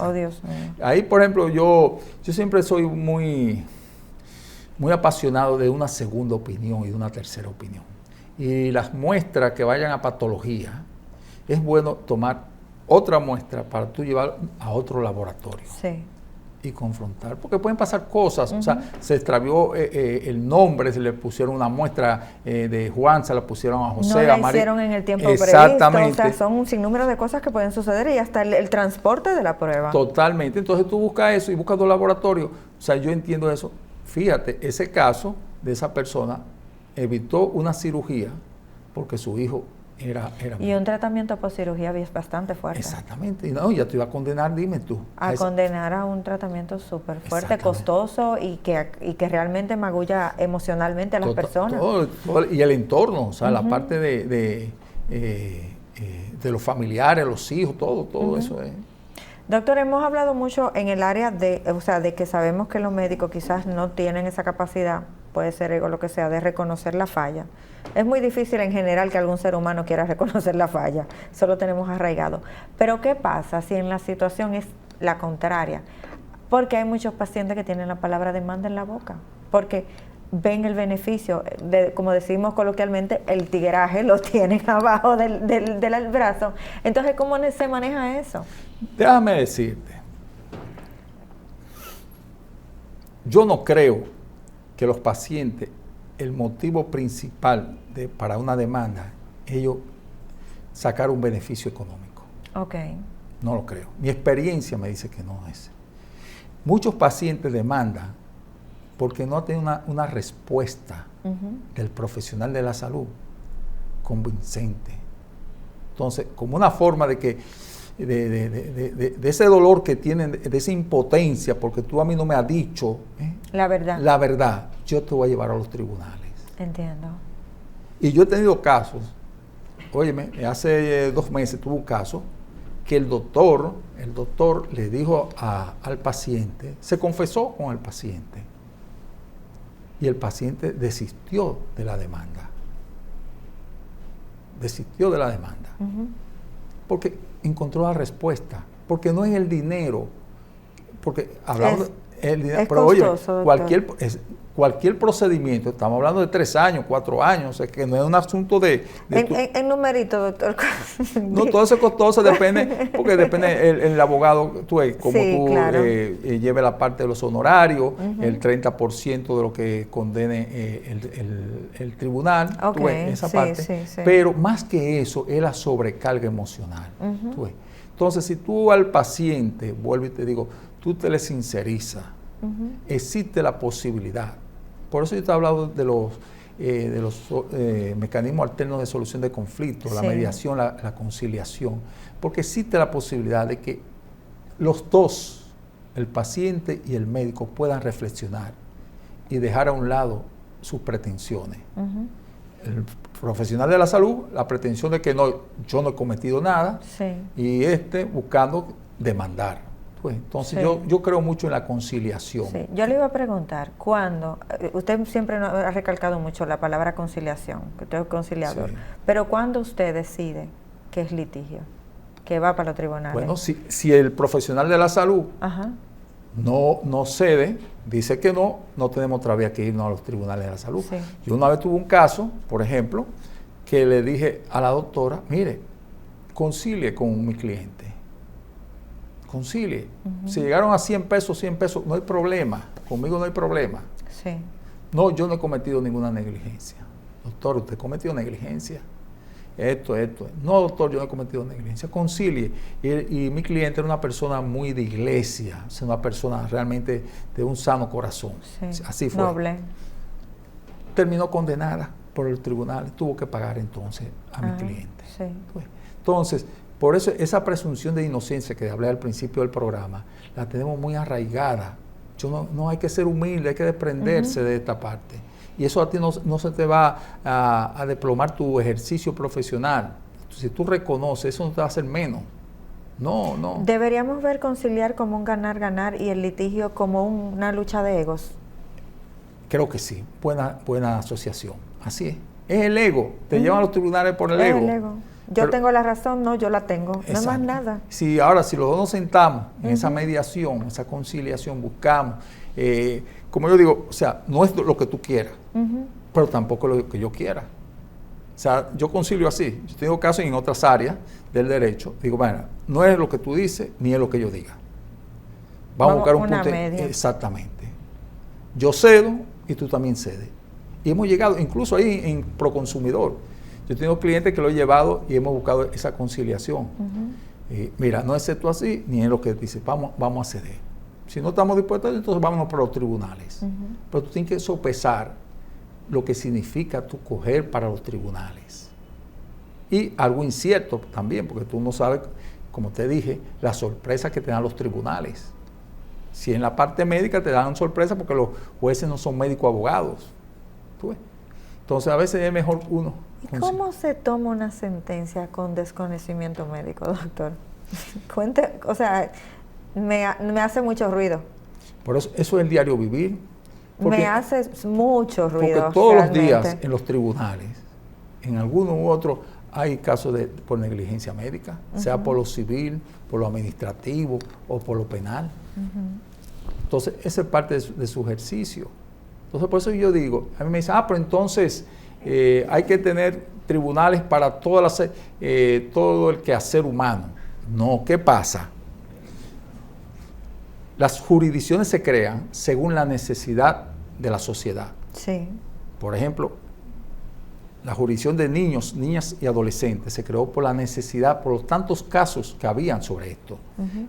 A: Oh, Dios mío.
F: Ahí, por ejemplo, yo siempre soy muy apasionado de una segunda opinión y de una tercera opinión. Y las muestras que vayan a patología, es bueno tomar otra muestra para tú llevar a otro laboratorio y confrontar, porque pueden pasar cosas, o sea, se extravió el nombre, se le pusieron una muestra de Juan, se la pusieron a José,
A: no
F: a María.
A: Hicieron en el tiempo previsto, o sea, son un sinnúmero de cosas que pueden suceder y hasta el transporte de la prueba.
F: Totalmente, entonces tú buscas eso y buscas dos laboratorios, o sea, yo entiendo eso. Fíjate, ese caso de esa persona evitó una cirugía porque su hijo era
A: y un tratamiento por cirugía es bastante fuerte.
F: Exactamente. Y no, ya te iba a condenar, dime tú.
A: A condenar a un tratamiento súper fuerte, costoso y que realmente magulla emocionalmente a las personas.
F: Y el entorno, o sea, la parte de los familiares, los hijos, todo eso es.
A: Doctor, hemos hablado mucho en el área de que sabemos que los médicos quizás no tienen esa capacidad puede ser ego, lo que sea, de reconocer la falla. Es muy difícil en general que algún ser humano quiera reconocer la falla, eso lo tenemos arraigado. Pero ¿qué pasa si en la situación es la contraria? Porque hay muchos pacientes que tienen la palabra demanda en la boca, porque ven el beneficio, como decimos coloquialmente, el tigueraje lo tienen abajo del brazo. Entonces, ¿cómo se maneja eso?
F: Déjame decirte, yo no creo que los pacientes, el motivo principal para una demanda, ellos sacar un beneficio económico.
A: Ok.
F: No lo creo. Mi experiencia me dice que no es. Muchos pacientes demandan porque no tienen una respuesta del profesional de la salud convincente. Entonces, como una forma de que de ese dolor que tienen, de esa impotencia, porque tú a mí no me has dicho
A: la
F: verdad, yo te voy a llevar a los tribunales.
A: Entiendo.
F: Y yo he tenido casos, óyeme, hace 2 meses tuve un caso que el doctor le dijo al paciente, se confesó con el paciente, y el paciente desistió de la demanda. Desistió de la demanda. Porque encontró la respuesta. Porque no es el dinero. Porque hablamos del dinero. Pero
A: costoso,
F: oye, cualquier procedimiento, estamos hablando de 3 años, 4 años, o sea, que no es un asunto
A: en numerito, doctor.
F: No, todo eso es costoso, depende, porque depende el abogado, como
A: sí,
F: tú
A: claro.
F: Lleve la parte de los honorarios, el 30% de lo que condene el tribunal,
A: Okay,
F: esa
A: sí,
F: parte.
A: sí.
F: Pero más que eso, es la sobrecarga emocional. Entonces, si tú al paciente, vuelvo y te digo, tú te le sincerizas, existe la posibilidad. Por eso yo te he hablado de los mecanismos alternos de solución de conflictos, la mediación, la conciliación, porque existe la posibilidad de que los dos, el paciente y el médico, puedan reflexionar y dejar a un lado sus pretensiones. El profesional de la salud, la pretensión de que yo no he cometido nada, y buscando demandar. Entonces yo creo mucho en la conciliación.
A: Sí. Yo le iba a preguntar, ¿cuándo? Usted siempre ha recalcado mucho la palabra conciliación, que usted es conciliador, pero ¿cuándo usted decide que es litigio, que va para los tribunales?
F: Bueno, si el profesional de la salud no cede, dice que no tenemos otra vez que irnos a los tribunales de la salud. Yo una vez tuve un caso, por ejemplo, que le dije a la doctora, mire, concilie con mi cliente. Concilie. Si llegaron a 100 pesos, no hay problema. Conmigo no hay problema. No, yo no he cometido ninguna negligencia. Doctor, ¿usted cometió negligencia? Esto. No, doctor, yo no he cometido negligencia. Concilie. Y mi cliente era una persona muy de iglesia, es una persona realmente de un sano corazón. Así fue.
A: Noble.
F: Terminó condenada por el tribunal. Tuvo que pagar entonces a mi cliente. Entonces, por eso esa presunción de inocencia que hablé al principio del programa, la tenemos muy arraigada. No hay que ser humilde, hay que desprenderse de esta parte. Y eso a ti no se te va a desplomar tu ejercicio profesional. Si tú reconoces, eso no te va a hacer menos. No.
A: ¿Deberíamos ver conciliar como un ganar-ganar y el litigio como una lucha de egos?
F: Creo que sí. Buena asociación. Así es. Es el ego. Te llevan a los tribunales por el ego.
A: El ego. Yo tengo la razón, no, yo la tengo.
F: Exacto.
A: No es más nada.
F: Ahora, si los dos nos sentamos en esa mediación, esa conciliación, buscamos, como yo digo, o sea, no es lo que tú quieras, pero tampoco lo que yo quiera. O sea, yo concilio así. Yo tengo casos en otras áreas del derecho. Digo, bueno, no es lo que tú dices, ni es lo que yo diga. Vamos a buscar un punto. Exactamente. Yo cedo y tú también cedes. Y hemos llegado, incluso ahí en Proconsumidor, yo tengo clientes que lo he llevado y hemos buscado esa conciliación. Mira, no es esto así, ni es lo que dice, vamos a ceder. Si no estamos dispuestos, entonces vámonos para los tribunales. Pero tú tienes que sopesar lo que significa tu coger para los tribunales. Y algo incierto también, porque tú no sabes, como te dije, la sorpresa que te dan los tribunales. Si en la parte médica te dan sorpresa porque los jueces no son médicos abogados. Entonces a veces es mejor uno.
A: ¿Y cómo se toma una sentencia con desconocimiento médico, doctor? Cuente, o sea, me hace mucho ruido.
F: Por eso es el diario vivir.
A: Me hace mucho ruido.
F: Porque todos los días en los tribunales, en alguno u otro, hay casos por negligencia médica, sea por lo civil, por lo administrativo o por lo penal. Entonces, esa es parte de su ejercicio. Entonces, por eso yo digo, a mí me dicen, pero entonces hay que tener tribunales para todo el quehacer humano. No, ¿qué pasa? Las jurisdicciones se crean según la necesidad de la sociedad.
A: Sí.
F: Por ejemplo, la jurisdicción de niños, niñas y adolescentes se creó por la necesidad, por los tantos casos que habían sobre esto.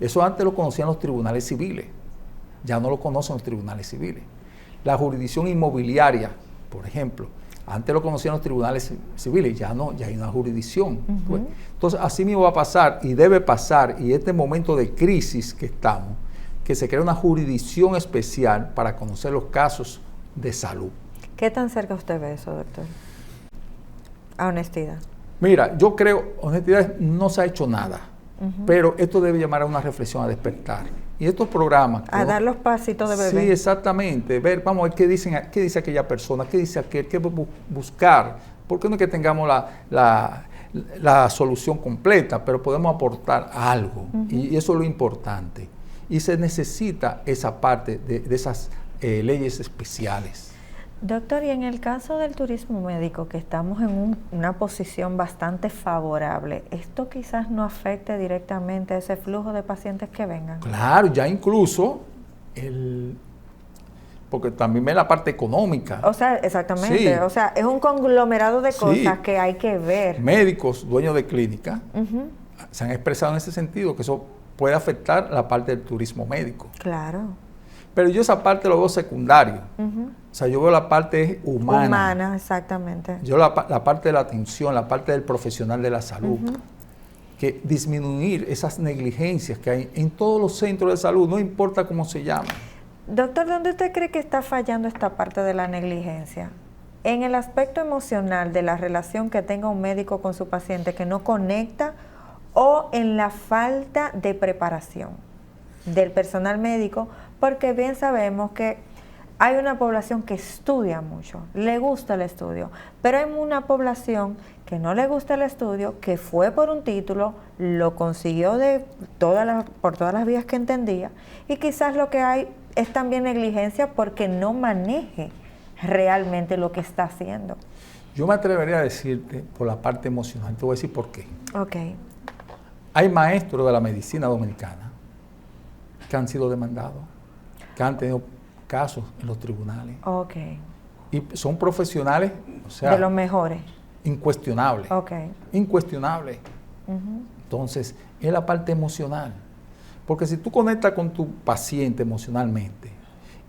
F: Eso antes lo conocían los tribunales civiles, ya no lo conocen los tribunales civiles. La jurisdicción inmobiliaria, por ejemplo, antes lo conocían los tribunales civiles, ya no, ya hay una jurisdicción. Entonces, así mismo va a pasar y debe pasar, y este momento de crisis que estamos, que se crea una jurisdicción especial para conocer los casos de salud.
A: ¿Qué tan cerca usted ve eso, doctor? A honestidad.
F: Mira, yo creo, honestidad, no se ha hecho nada, pero esto debe llamar a una reflexión, a despertar. Y estos programas...
A: A dar los pasitos de bebé.
F: Sí, exactamente. Ver, vamos a ver qué dice aquella persona, qué dice aquel, qué buscar. Porque no es que tengamos la solución completa, pero podemos aportar algo. Y eso es lo importante. Y se necesita esa parte de esas leyes especiales.
A: Doctor, y en el caso del turismo médico, que estamos en una posición bastante favorable, ¿esto quizás no afecte directamente a ese flujo de pacientes que vengan?
F: Claro, ya incluso, porque también ve la parte económica.
A: O sea, exactamente,
F: sí.
A: O sea, es un conglomerado de cosas que hay que ver.
F: Médicos, dueños de clínica, se han expresado en ese sentido, que eso puede afectar la parte del turismo médico.
A: Claro.
F: Pero yo esa parte lo veo secundario. O sea, yo veo la parte humana.
A: Humana, exactamente.
F: Yo la parte de la atención, la parte del profesional de la salud. Que disminuir esas negligencias que hay en todos los centros de salud, no importa cómo se llaman.
A: Doctor, ¿dónde usted cree que está fallando esta parte de la negligencia? En el aspecto emocional de la relación que tenga un médico con su paciente que no conecta, o en la falta de preparación del personal médico, porque bien sabemos que hay una población que estudia mucho, le gusta el estudio, pero hay una población que no le gusta el estudio, que fue por un título, lo consiguió por todas las vías que entendía, y quizás lo que hay es también negligencia porque no maneje realmente lo que está haciendo.
F: Yo me atrevería a decirte por la parte emocional, te voy a decir por qué.
A: Ok.
F: Hay maestros de la medicina dominicana que han sido demandados, que han tenido casos en los tribunales.
A: Ok.
F: Y son profesionales, o sea...
A: de los mejores.
F: Incuestionables.
A: Ok.
F: Incuestionables. Entonces, es la parte emocional. Porque si tú conectas con tu paciente emocionalmente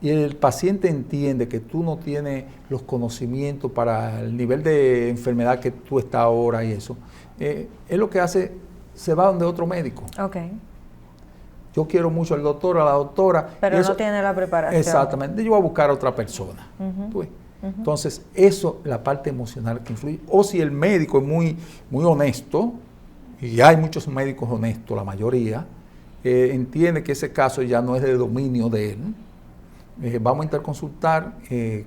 F: y el paciente entiende que tú no tienes los conocimientos para el nivel de enfermedad que tú estás ahora y eso, es lo que hace, se va donde otro médico.
A: Ok.
F: Yo quiero mucho al doctor, a la doctora.
A: Pero eso, no tiene la preparación.
F: Exactamente. Yo voy a buscar a otra persona. Entonces, eso, la parte emocional que influye. O si el médico es muy, muy honesto, y hay muchos médicos honestos, la mayoría, entiende que ese caso ya no es de dominio de él, vamos a interconsultar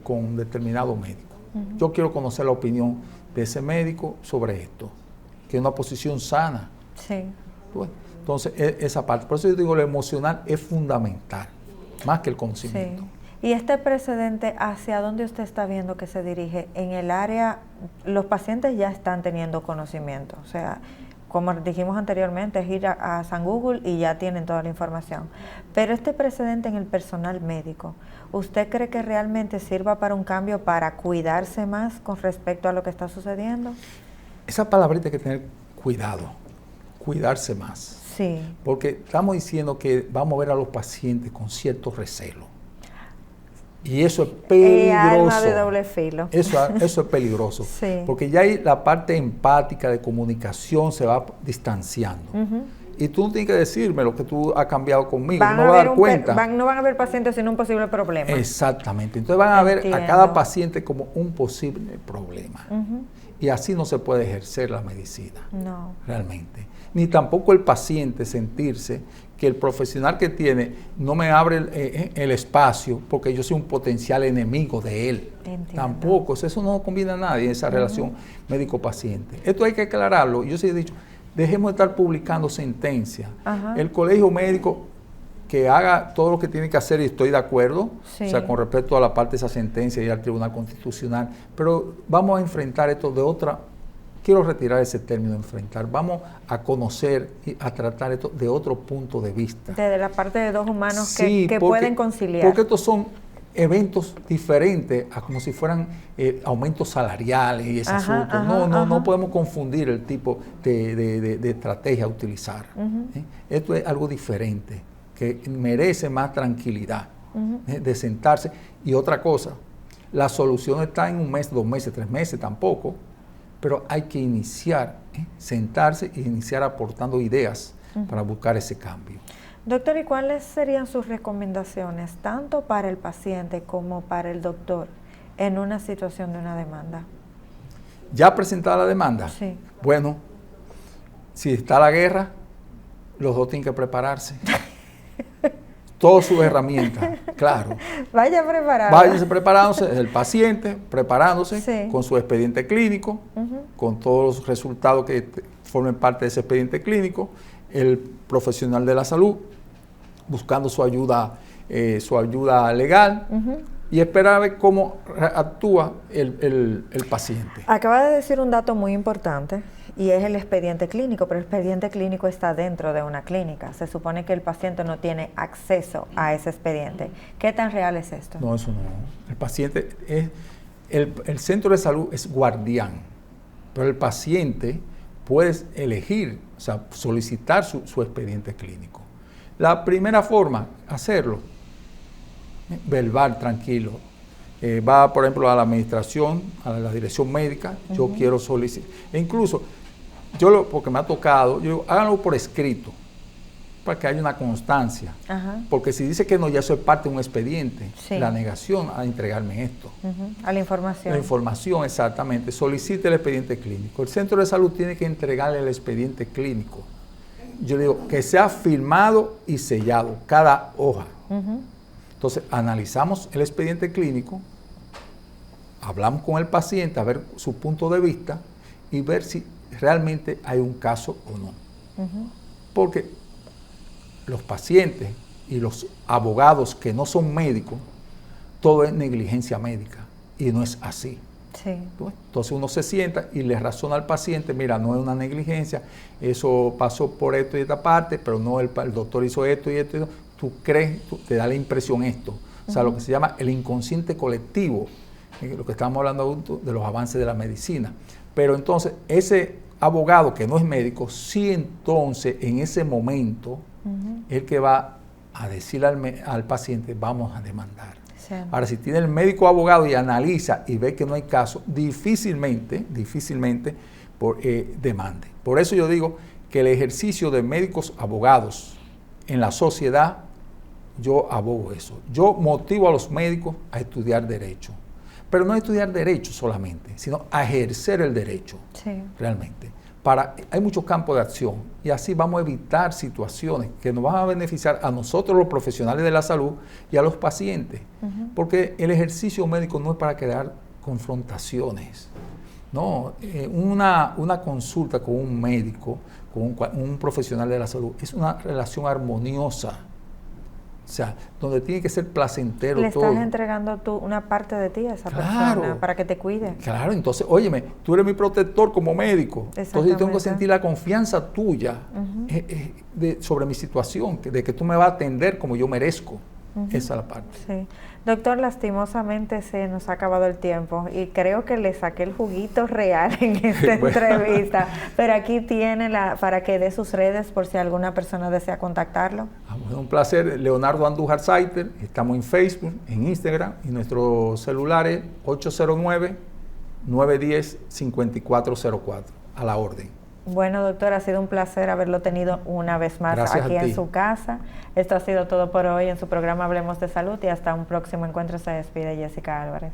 F: con un determinado médico. Yo quiero conocer la opinión de ese médico sobre esto, que es una posición sana.
A: Sí.
F: Entonces, esa parte. Por eso yo digo, lo emocional es fundamental, más que el conocimiento.
A: Sí. ¿Y este precedente, hacia dónde usted está viendo que se dirige? En el área, los pacientes ya están teniendo conocimiento, o sea, como dijimos anteriormente, es ir a San Google y ya tienen toda la información. Pero este precedente en el personal médico, ¿usted cree que realmente sirva para un cambio, para cuidarse más con respecto a lo que está sucediendo?
F: Esa palabrita hay que tener cuidado, cuidarse más.
A: Sí.
F: Porque estamos diciendo que vamos a ver a los pacientes con cierto recelo. Y eso es peligroso.
A: Arma de doble filo.
F: Eso es peligroso.
A: Sí.
F: Porque ya hay la parte empática de comunicación se va distanciando. Y tú no tienes que decirme lo que tú has cambiado conmigo. No vas a dar cuenta.
A: No van a ver pacientes sin un posible problema.
F: Exactamente. Entonces van a ver a cada paciente como un posible problema. Y así no se puede ejercer la medicina.
A: No.
F: Realmente. Ni tampoco el paciente sentirse que el profesional que tiene no me abre el espacio porque yo soy un potencial enemigo de él. Entiendo. Tampoco, eso no conviene a nadie, esa relación médico-paciente. Esto hay que aclararlo. Yo sí he dicho, dejemos de estar publicando sentencias. El colegio médico que haga todo lo que tiene que hacer, y estoy de acuerdo, o sea, con respecto a la parte de esa sentencia y al Tribunal Constitucional, pero vamos a enfrentar esto de otra, quiero retirar ese término, enfrentar, vamos a conocer y a tratar esto de otro punto de vista.
A: Desde la parte de dos humanos que pueden conciliar.
F: Porque estos son eventos diferentes a como si fueran aumentos salariales y ese asunto. No podemos confundir el tipo de estrategia a utilizar. Esto es algo diferente, que merece más tranquilidad, de sentarse. Y otra cosa, la solución está en 1 mes, 2 meses, 3 meses, tampoco, pero hay que iniciar, sentarse e iniciar aportando ideas para buscar ese cambio.
A: Doctor, ¿y cuáles serían sus recomendaciones, tanto para el paciente como para el doctor, en una situación de una demanda?
F: ¿Ya presentada la demanda?
A: Sí.
F: Bueno, si está la guerra, los dos tienen que prepararse. Todas sus herramientas, claro.
A: Vaya preparado.
F: Váyase preparándose, el paciente preparándose con su expediente clínico, con todos los resultados que formen parte de ese expediente clínico, el profesional de la salud buscando su ayuda legal y esperar a ver cómo actúa el paciente.
A: Acaba de decir un dato muy importante, y es el expediente clínico, pero el expediente clínico está dentro de una clínica. Se supone que el paciente no tiene acceso a ese expediente. ¿Qué tan real es esto?
F: No, eso no. El paciente el centro de salud es guardián, pero el paciente puede elegir, o sea, solicitar su expediente clínico. La primera forma, hacerlo, verbal, tranquilo. Va, por ejemplo, a la administración, a la dirección médica, yo quiero solicitar. E incluso, porque me ha tocado, háganlo por escrito, para que haya una constancia. Porque si dice que no, ya eso es parte de un expediente. La negación a entregarme esto.
A: A la información.
F: La información, exactamente. Solicite el expediente clínico. El centro de salud tiene que entregarle el expediente clínico. Yo digo, que sea firmado y sellado, cada hoja. Entonces, analizamos el expediente clínico, hablamos con el paciente a ver su punto de vista y ver si realmente hay un caso o no. Porque los pacientes y los abogados que no son médicos, todo es negligencia médica y no es así. Entonces uno se sienta y le razona al paciente, mira, no es una negligencia, eso pasó por esto y esta parte, pero no, el doctor hizo esto y esto. Tú crees, te da la impresión esto. O sea, lo que se llama el inconsciente colectivo, lo que estamos hablando de los avances de la medicina. Pero entonces, ese abogado que no es médico, sí entonces, en ese momento, es el que va a decirle al paciente, vamos a demandar. Ahora, si tiene el médico abogado y analiza y ve que no hay caso, difícilmente demande. Por eso yo digo que el ejercicio de médicos abogados en la sociedad, yo abogo eso. Yo motivo a los médicos a estudiar derecho, pero no a estudiar derecho solamente, sino a ejercer el derecho realmente. Hay muchos campos de acción y así vamos a evitar situaciones que nos van a beneficiar a nosotros los profesionales de la salud y a los pacientes, porque el ejercicio médico no es para crear confrontaciones. No, una consulta con un médico, con un profesional de la salud, es una relación armoniosa. O sea, donde tiene que ser placentero todo. Le
A: estás entregando tú una parte de ti a esa persona para que te cuide.
F: Claro, entonces, óyeme, tú eres mi protector como médico. Entonces yo tengo que sentir la confianza tuya sobre mi situación, de que tú me vas a atender como yo merezco. Esa es la parte.
A: Sí. Doctor, lastimosamente se nos ha acabado el tiempo y creo que le saqué el juguito real en esta entrevista, pero aquí tiene para que dé sus redes por si alguna persona desea contactarlo.
F: Bueno, un placer. Leonardo Andújar Saiter, estamos en Facebook, en Instagram y nuestro celular es 809-910-5404, a la orden.
A: Bueno, doctor, ha sido un placer haberlo tenido una vez más aquí en su casa. Esto ha sido todo por hoy en su programa Hablemos de Salud y hasta un próximo encuentro. Se despide Jessica Álvarez.